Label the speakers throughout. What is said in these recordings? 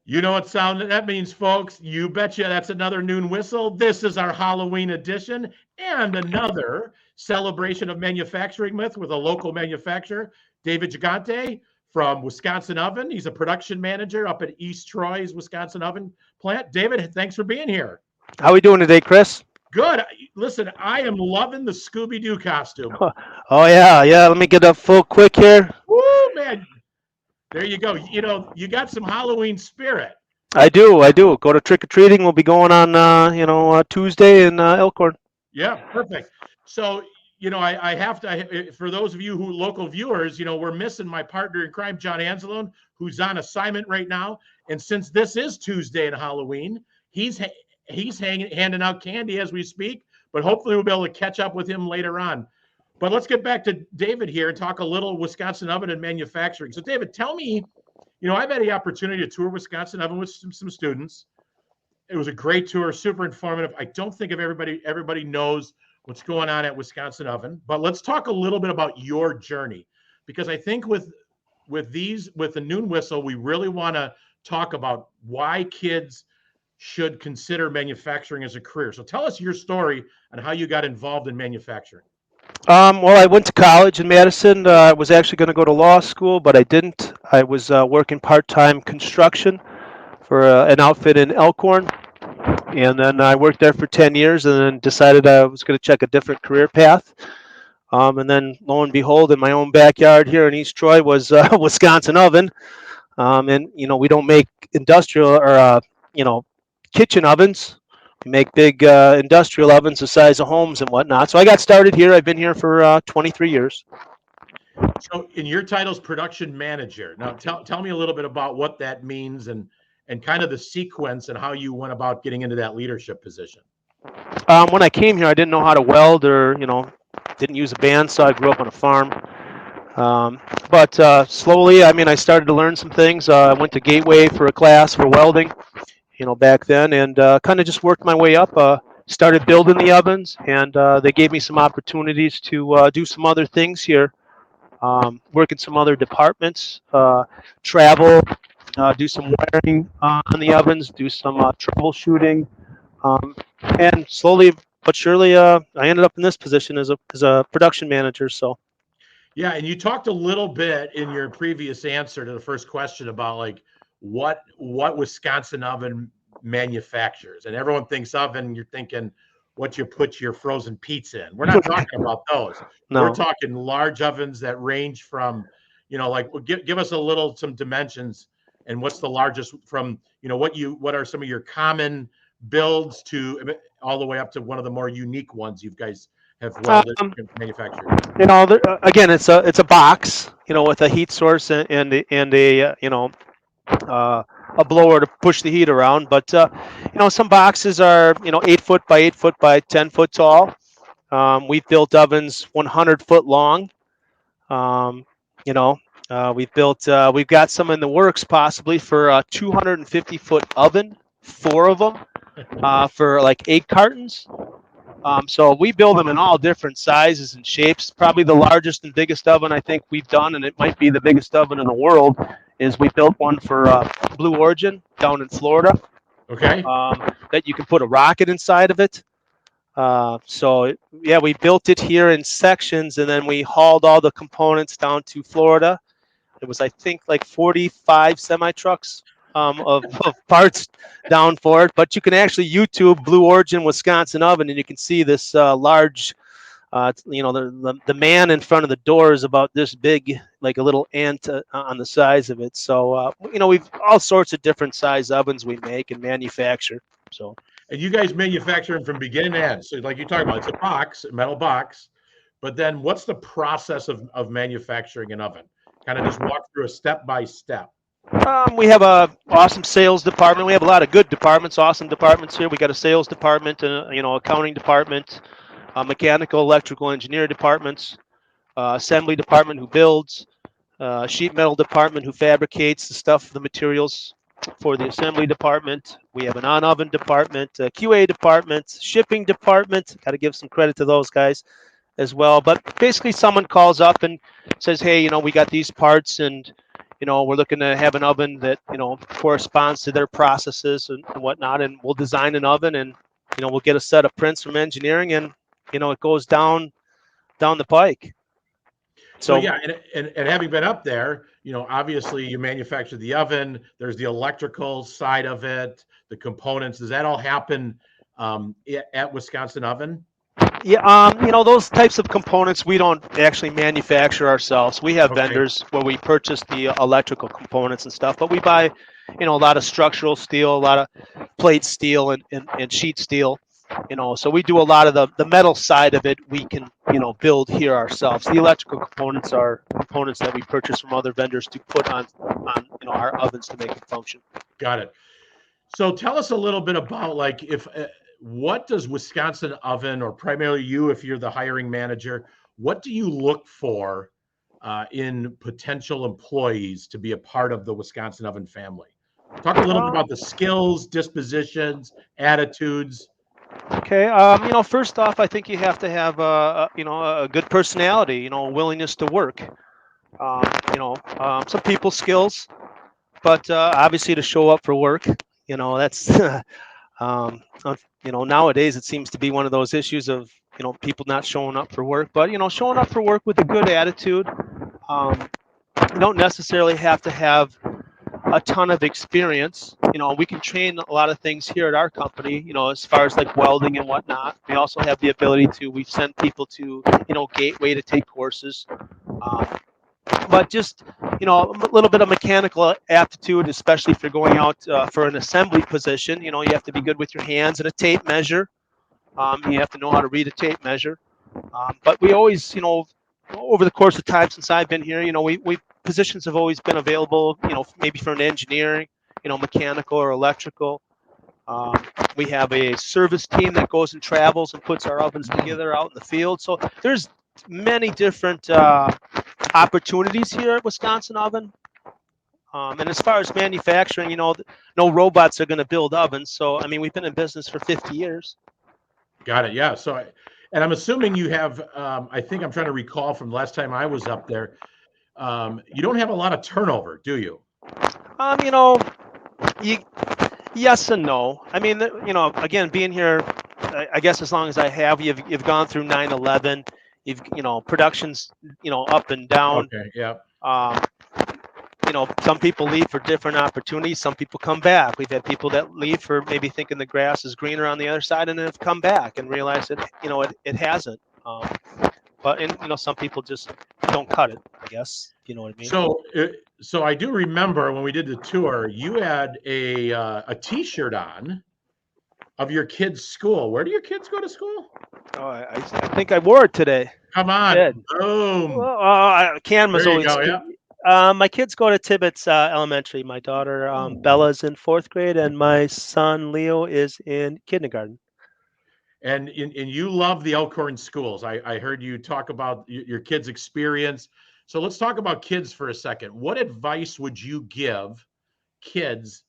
Speaker 1: You know what sound that means, folks. You betcha that's another noon whistle. This is our Halloween edition and another celebration of manufacturing myth with a local manufacturer, David Gigante from Wisconsin Oven. He's a production manager up at East Troy's Wisconsin Oven plant. David, thanks for being here.
Speaker 2: How we doing today, Chris?
Speaker 1: Good. Listen, I am loving the Scooby Doo costume.
Speaker 2: Oh yeah, yeah. Let me get up full quick here.
Speaker 1: Woo, man. There you go. You know, you got some Halloween spirit.
Speaker 2: I do. Go to trick or treating. We'll be going on, Tuesday in Elkhorn.
Speaker 1: Yeah, perfect. So, I have to, for those of you who local viewers, we're missing my partner in crime, John Anzalone, who's on assignment right now. And since this is Tuesday and Halloween, he's handing out candy as we speak. But hopefully, we'll be able to catch up with him later on. But let's get back to David here and talk a little Wisconsin Oven and manufacturing. So, David, tell me, I've had the opportunity to tour Wisconsin Oven with some students. It was a great tour, super informative. I don't think everybody knows what's going on at Wisconsin Oven, but let's talk a little bit about your journey, because I think with the noon whistle, we really want to talk about why kids should consider manufacturing as a career. So tell us your story and how you got involved in manufacturing.
Speaker 2: Well, I went to college in Madison. I was actually going to go to law school, but I didn't. I was working part-time construction for an outfit in Elkhorn, and then I worked there for 10 years, and then decided I was going to check a different career path. And then, lo and behold, in my own backyard here in East Troy was Wisconsin Oven. And we don't make industrial or kitchen ovens. We make big industrial ovens the size of homes and whatnot. So I got started here. I've been here for 23 years.
Speaker 1: So in your title's production manager. Now tell me a little bit about what that means and kind of the sequence and how you went about getting into that leadership position.
Speaker 2: When I came here, I didn't know how to weld or didn't use a bandsaw. I grew up on a farm. But slowly, I started to learn some things. I went to Gateway for a class for welding, back then, and kind of just worked my way up. Started building the ovens, and they gave me some opportunities to do some other things here, work in some other departments, travel, do some wiring on the ovens, do some troubleshooting, and slowly but surely, I ended up in this position as a production manager. So.
Speaker 1: Yeah, and you talked a little bit in your previous answer to the first question about like what Wisconsin Oven manufactures, and everyone thinks oven, you're thinking what you put your frozen pizza in. We're not talking about those. We're
Speaker 2: No.
Speaker 1: talking large ovens that range from, like give us some dimensions and what's the largest from, what are some of your common builds to all the way up to one of the more unique ones you guys have welded
Speaker 2: Um,
Speaker 1: manufactured.
Speaker 2: Again, it's a box, with a heat source and a a blower to push the heat around. But some boxes are 8 foot by 8 foot by 10 foot tall. We've built ovens 100 foot long. Um, you know, we've got some in the works possibly for a 250-foot oven, four of them, for like 8 cartons. So we build them in all different sizes and shapes. Probably the largest and biggest oven I think we've done, and it might be the biggest oven in the world, is we built one for Blue Origin down in Florida,
Speaker 1: Okay.
Speaker 2: that you can put a rocket inside of it. Yeah, we built it here in sections, and then we hauled all the components down to Florida. It was, I think, like 45 semi trucks of parts down for it. But you can actually YouTube Blue Origin Wisconsin Oven, and you can see this large. The man in front of the door is about this big, like a little ant on the size of it. So we've all sorts of different size ovens we make and manufacture. So.
Speaker 1: And you guys manufacture them from beginning to end. So like you talk about, it's a box, a metal box. But then what's the process of manufacturing an oven? Kind of just walk through a step by step.
Speaker 2: We have a awesome sales department. We have a lot of good departments, awesome departments here. We got a sales department, accounting department, mechanical, electrical, engineer departments, assembly department who builds, sheet metal department who fabricates the stuff, the materials for the assembly department. We have an on-oven department, a QA department, shipping department. Got to give some credit to those guys as well. But basically, someone calls up and says, "Hey, we got these parts, and we're looking to have an oven that, corresponds to their processes and whatnot. And we'll design an oven, and, we'll get a set of prints from engineering, and, it goes down the pike.
Speaker 1: So
Speaker 2: So
Speaker 1: yeah, and having been up there, obviously you manufacture the oven. There's the electrical side of it, the components. Does that all happen at Wisconsin Oven?
Speaker 2: yeah, those types of components we don't actually manufacture ourselves. We have
Speaker 1: Okay,
Speaker 2: vendors where we purchase the electrical components and stuff, but we buy, a lot of structural steel, a lot of plate steel and sheet steel. So we do a lot of the metal side of it. We can, build here ourselves. The electrical components are components that we purchase from other vendors to put on our ovens to make it function.
Speaker 1: got it. So tell us a little bit about like if what does Wisconsin Oven, or primarily you, if you're the hiring manager, what do you look for in potential employees to be a part of the Wisconsin Oven family? Talk a little bit about the skills, dispositions, attitudes.
Speaker 2: Okay. First off, I think you have to have a good personality. A willingness to work. Some people skills, but obviously to show up for work. That's nowadays it seems to be one of those issues of people not showing up for work. But showing up for work with a good attitude. You don't necessarily have to have a ton of experience. We can train a lot of things here at our company, as far as like welding and whatnot. We also have the ability to, we've sent people to, Gateway to take courses. Um, but just, a little bit of mechanical aptitude, especially if you're going out for an assembly position. You have to be good with your hands and a tape measure. You have to know how to read a tape measure. But we always, over the course of time since I've been here, we positions have always been available, maybe for an engineering, mechanical or electrical. Um, we have a service team that goes and travels and puts our ovens together out in the field. So there's many different opportunities here at Wisconsin Oven. And as far as manufacturing, no robots are going to build ovens. So, I mean, we've been in business for 50 years.
Speaker 1: Got it. Yeah. So, and I'm assuming you have. I think I'm trying to recall from the last time I was up there. You don't have a lot of turnover, do you?
Speaker 2: Um, you know, you, yes and no. I mean, again, being here, I guess as long as I have, you've gone through 9/11. You've, production's, up and down.
Speaker 1: Okay. Yeah.
Speaker 2: Um, some people leave for different opportunities. Some people come back. We've had people that leave for maybe thinking the grass is greener on the other side, and then have come back and realized that, it hasn't. But some people just don't cut it, I guess. You know what I mean?
Speaker 1: So I do remember when we did the tour, you had a T-shirt on of your kid's school. Where do your kids go to school?
Speaker 2: Oh, I think I wore it today.
Speaker 1: Come
Speaker 2: I
Speaker 1: on,
Speaker 2: did.
Speaker 1: boom!
Speaker 2: Well, Canada's
Speaker 1: There you
Speaker 2: always.
Speaker 1: go. Yeah.
Speaker 2: My kids go to Tibbetts Elementary. My daughter Bella's in 4th grade, and my son Leo is in kindergarten.
Speaker 1: And you love the Elkhorn schools. I heard you talk about your kids' experience. So let's talk about kids for a second. What advice would you give kids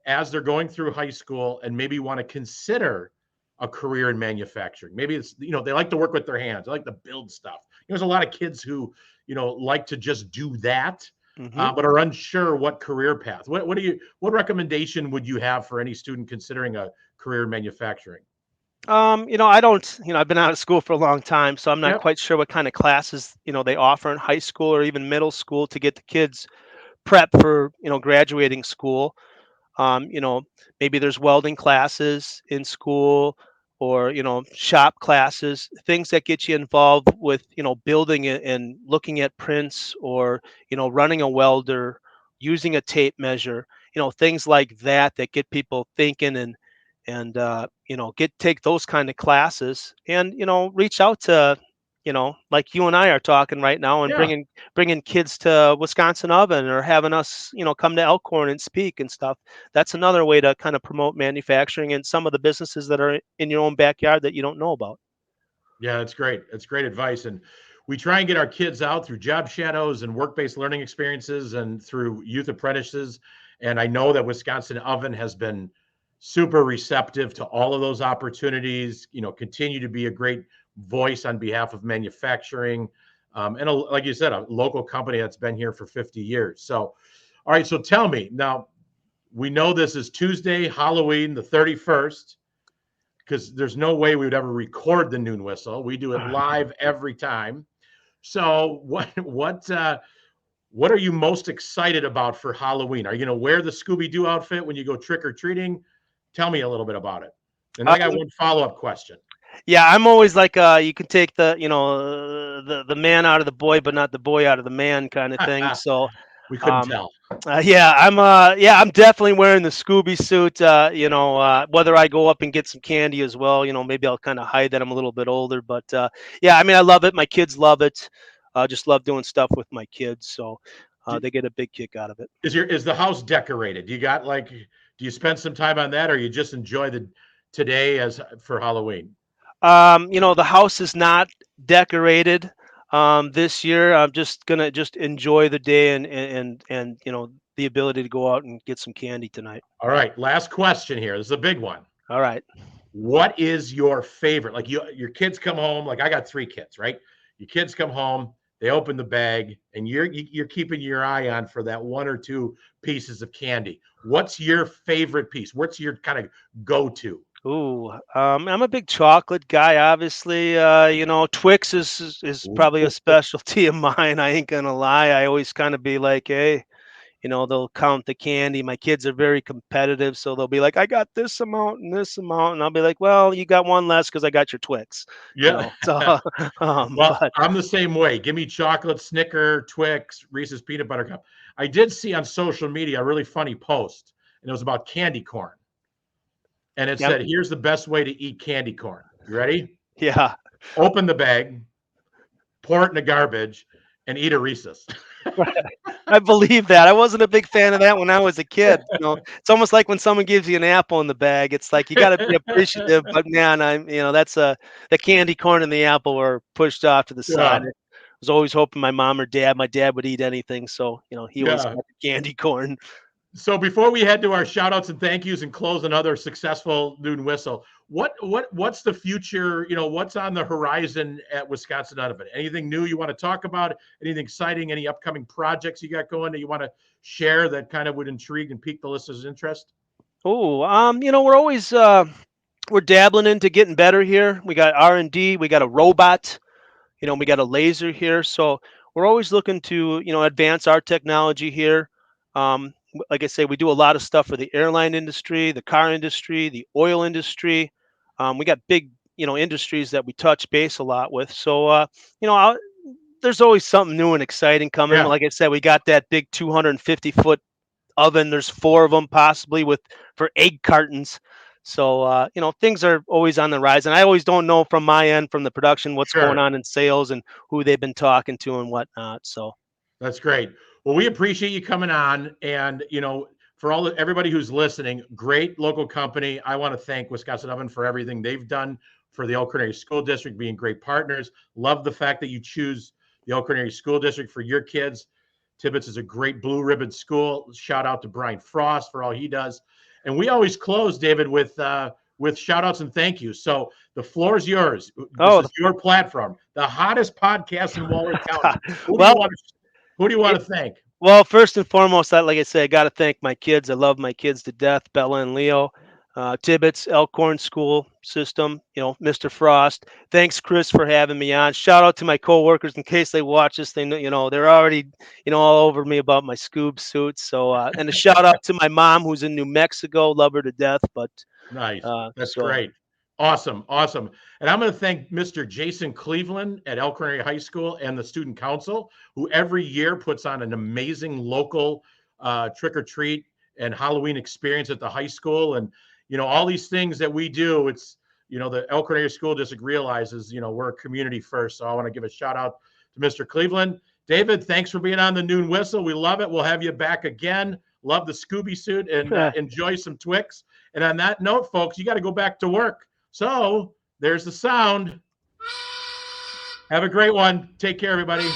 Speaker 1: as they're going through high school and maybe want to consider a career in manufacturing? Maybe it's, they like to work with their hands. They like to build stuff. There's a lot of kids who, like to just do that, but are unsure what career path. What recommendation would you have for any student considering a career in manufacturing?
Speaker 2: I don't, I've been out of school for a long time, so I'm not
Speaker 1: Yep.
Speaker 2: quite sure what kind of classes, they offer in high school or even middle school to get the kids prep for, graduating school. Um, you know, Maybe there's welding classes in school, or, shop classes, things that get you involved with, building it and looking at prints, or, running a welder, using a tape measure, things like that get people thinking, and take those kind of classes, and reach out to, like you and I are talking right now, and
Speaker 1: Yeah.
Speaker 2: bringing kids to Wisconsin Oven, or having us, come to Elkhorn and speak and stuff. That's another way to kind of promote manufacturing and some of the businesses that are in your own backyard that you don't know about.
Speaker 1: Yeah, that's great. That's great advice. And we try and get our kids out through job shadows and work-based learning experiences and through youth apprentices. And I know that Wisconsin Oven has been super receptive to all of those opportunities, continue to be a great voice on behalf of manufacturing. and like you said, a local company that's been here for 50 years. So, all right. So tell me now, we know this is Tuesday, Halloween, the 31st, because there's no way we would ever record the noon whistle. We do it live every time. So what are you most excited about for Halloween? Are you going to wear the Scooby-Doo outfit when you go trick-or-treating? Tell me a little bit about it. And I got one follow-up question.
Speaker 2: Yeah, I'm always like you can take the the man out of the boy, but not the boy out of the man kind of thing. So
Speaker 1: We couldn't
Speaker 2: um,
Speaker 1: tell.
Speaker 2: I'm definitely wearing the Scooby suit. Whether I go up and get some candy as well, maybe I'll kind of hide that I'm a little bit older. But yeah, I mean, I love it. My kids love it. Just love doing stuff with my kids, so they get a big kick out of it.
Speaker 1: Is the house decorated? Do you spend some time on that, or you just enjoy the today as for Halloween?
Speaker 2: The house is not decorated this year. I'm just gonna just enjoy the day and the ability to go out and get some candy tonight.
Speaker 1: All right, last question here. This is a big one.
Speaker 2: All right.
Speaker 1: What is your favorite? Like your kids come home. Like I got 3 kids, right? Your kids come home, they open the bag, and you're keeping your eye on for that 1 or 2 pieces of candy. What's your favorite piece? What's your kind of go-to?
Speaker 2: Ooh, I'm a big chocolate guy. Obviously, Twix is probably a specialty of mine. I ain't gonna lie. I always kind of be like, hey, they'll count the candy. My kids are very competitive, so they'll be like, I got this amount and this amount, and I'll be like, well, you got one less because I got your Twix.
Speaker 1: Yeah.
Speaker 2: So,
Speaker 1: Well,
Speaker 2: but
Speaker 1: I'm the same way. Give me chocolate, Snicker, Twix, Reese's peanut butter cup. I did see on social media a really funny post, and it was about candy corn. And it
Speaker 2: yeah,
Speaker 1: said, here's the best way to eat candy corn. You ready?
Speaker 2: yeah.
Speaker 1: Open the bag, pour it in the garbage, and eat a Reese's.
Speaker 2: I believe that. I wasn't a big fan of that when I was a kid. It's almost like when someone gives you an apple in the bag. It's like you got to be appreciative. But man, that's the candy corn and the apple were pushed off to the side.
Speaker 1: Yeah.
Speaker 2: I was always hoping my mom or dad, my dad would eat anything, so he always
Speaker 1: Yeah.
Speaker 2: got the candy corn.
Speaker 1: So before we head to our shout outs and thank yous and close another successful noon whistle, what's the future? What's on the horizon at Wisconsin Out of It? Anything new you want to talk about? Anything exciting? Any upcoming projects you got going that you want to share that kind of would intrigue and pique the listeners' interest?
Speaker 2: Oh, we're always we're dabbling into getting better here. We got R&D, we got a robot. We got a laser here, so we're always looking to advance our technology here. Like I say, we do a lot of stuff for the airline industry, the car industry, the oil industry. We got big industries that we touch base a lot with. So there's always something new and exciting coming.
Speaker 1: Yeah.
Speaker 2: Like I said, we got that big 250-foot oven. There's 4 of them possibly for egg cartons. So things are always on the rise, and I always don't know from my end, from the production, what's going
Speaker 1: Sure.
Speaker 2: on in sales and who they've been talking to and whatnot. So
Speaker 1: That's great. Well, we appreciate you coming on, and for everybody who's listening, great local company. I want to thank Wisconsin Oven for everything they've done for the Elk Creek Area School District, being great partners. Love the fact that you choose the Elk Creek Area School District for your kids. Tibbetts is a great blue ribbon school. Shout out to Brian Frost for all he does. And we always close, David, with shout outs and thank yous. So the floor is yours. This is your platform, the hottest podcast in Waller County.
Speaker 2: well,
Speaker 1: Who do you want to thank?
Speaker 2: Well, first and foremost, like I say, I got to thank my kids. I love my kids to death, Bella and Leo. Tibbetts, Elkhorn School System, Mr. Frost. Thanks, Chris, for having me on. Shout out to my coworkers in case they watch this. They know, they're already, all over me about my Scoob suits. So, and a shout out to my mom who's in New Mexico. Love her to death. But
Speaker 1: Nice. That's great. Awesome. And I'm going to thank Mr. Jason Cleveland at Elk Creek High School and the Student Council, who every year puts on an amazing local trick or treat and Halloween experience at the high school. And all these things that we do, it's the Elk Creek School District realizes we're a community first. So I want to give a shout out to Mr. Cleveland. David, thanks for being on the Noon Whistle. We love it. We'll have you back again. Love the Scooby suit and enjoy some Twix. And on that note, folks, you got to go back to work. So there's the sound. Have a great one. Take care, everybody.